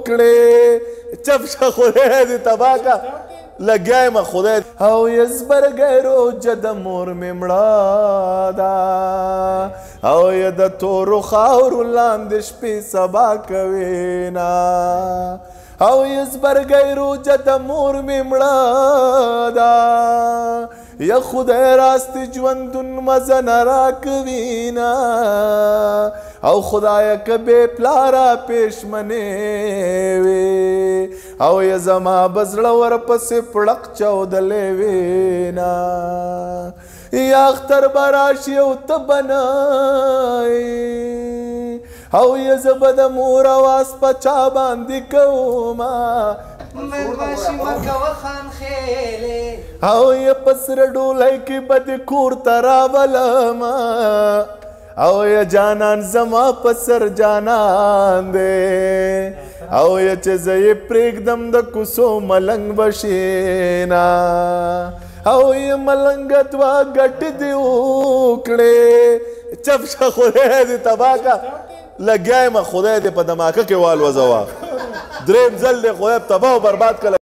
کړې چپ شه خدای دې تباه کا لګیا یم خدای او یزبرګی روجه د مور مې مړه ده او یا د تورو خاورو لاندې شپې سبا کوي نه او یزبرګی روجه د مور مې مړه ده یا خدای راستې ژوندون مزه نه راکوي نه او خدایه که بې پلاره پېشمنې وې او یا زما به زړه ورپسې پړق چاودلی وې نه یا اختر به راشي او ته به نه او یا زه به د مور اواز په چا باندې کومه او یا په سره ډولۍ کې به د کور ته راولمه او یا جانان زما په سر جانان دی او یا چې زه یې پرېږدم د کوڅو ملنګ به شي نه او یا ملنګه دوه ګټې دې وکړې چپ شه خدای دې تباه کا لګیا یم خدای دې په دماکه کې والوځوه درېیم ځل دې خدای تباه او برباد کړه